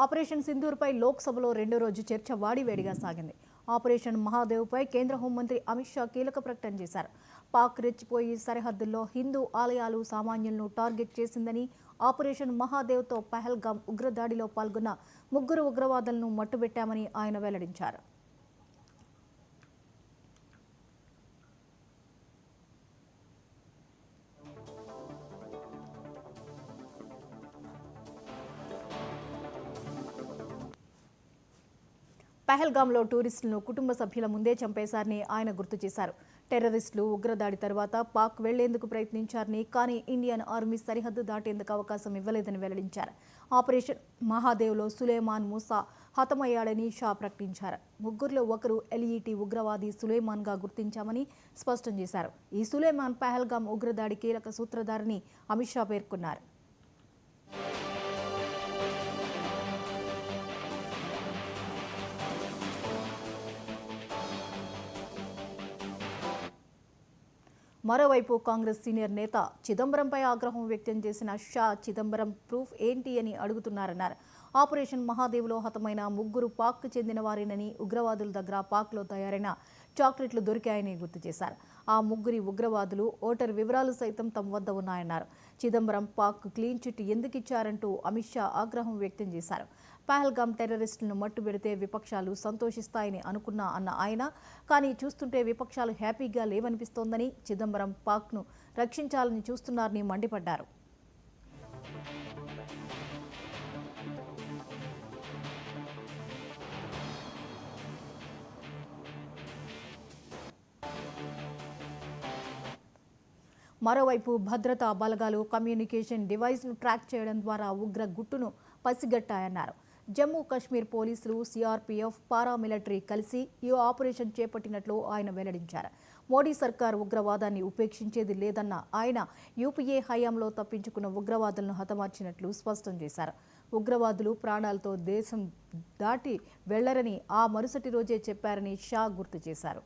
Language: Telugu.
ఆపరేషన్ సింధూర్పై లోక్సభలో రెండో రోజు చర్చ వాడివేడిగా సాగింది. ఆపరేషన్ మహాదేవ్పై కేంద్ర హోంమంత్రి అమిత్ షా కీలక ప్రకటన చేశారు. పాక్ రెచ్చిపోయి సరిహద్దుల్లో హిందూ ఆలయాలు సామాన్యులను టార్గెట్ చేసిందని, ఆపరేషన్ మహాదేవ్తో పహల్గామ్ ఉగ్రదాడిలో పాల్గొన్న 3 ఉగ్రవాదులను మట్టుబెట్టామని ఆయన వెల్లడించారు. పహల్గామ్లో టూరిస్టులను కుటుంబ సభ్యుల ముందే చంపేశారని ఆయన గుర్తు చేశారు. టెర్రరిస్టులు ఉగ్రదాడి తర్వాత పాక్ వెళ్లేందుకు ప్రయత్నించారని, కానీ ఇండియన్ ఆర్మీ సరిహద్దు దాటేందుకు అవకాశం ఇవ్వలేదని వెల్లడించారు. ఆపరేషన్ మహాదేవ్లో సులేమాన్ మూసా హతమయ్యాడని షా ప్రకటించారు. 3లో ఒకరు ఎల్ఈటీ ఉగ్రవాది సులేమాన్గా గుర్తించామని స్పష్టం చేశారు. ఈ సులేమాన్ పహల్గామ్ ఉగ్రదాడి కీలక సూత్రధారని అమిత్ షా పేర్కొన్నారు. మరోవైపు కాంగ్రెస్ సీనియర్ నేత చిదంబరంపై ఆగ్రహం వ్యక్తం చేసిన షా, చిదంబరం ప్రూఫ్ ఏంటి అని అడుగుతున్నారన్నారు. ఆపరేషన్ మహాదేవ్లో హతమైన 3 పాక్ చెందిన వారేనని, ఉగ్రవాదుల దగ్గర పాక్లో తయారైన చాక్లెట్లు దొరికాయని గుర్తు చేశారు. ఆ 3 ఉగ్రవాదులు ఓటర్ వివరాలు సైతం తమ వద్ద ఉన్నాయన్నారు. చిదంబరం పాక్ క్లీన్ చిట్ ఎందుకు ఇచ్చారంటూ అమిత్ షా ఆగ్రహం వ్యక్తం చేశారు. పహల్గామ్ టెర్రరిస్టులను మట్టుబెడితే విపక్షాలు సంతోషిస్తాయని అనుకున్నా అన్న ఆయన, కానీ చూస్తుంటే విపక్షాలు హ్యాపీగా లేవనిపిస్తోందని, చిదంబరం పాక్ను రక్షించాలని చూస్తున్నారని మండిపడ్డారు. మరోవైపు భద్రతా బలగాలు కమ్యూనికేషన్ డివైస్ను ట్రాక్ చేయడం ద్వారా ఉగ్ర గుట్టును పసిగట్టాయన్నారు. జమ్మూ కశ్మీర్ పోలీసులు, సిఆర్పీఎఫ్, పారామిలిటరీ కలిసి ఈ ఆపరేషన్ చేపట్టినట్లు ఆయన వెల్లడించారు. మోడీ సర్కార్ ఉగ్రవాదాన్ని ఉపేక్షించేది లేదన్న ఆయన, యూపీఏ హయాంలో తప్పించుకున్న ఉగ్రవాదులను హతమార్చినట్లు స్పష్టం చేశారు. ఉగ్రవాదులు ప్రాణాలతో దేశం దాటి వెళ్లరని ఆ మరుసటి రోజే చెప్పారని షా గుర్తు చేశారు.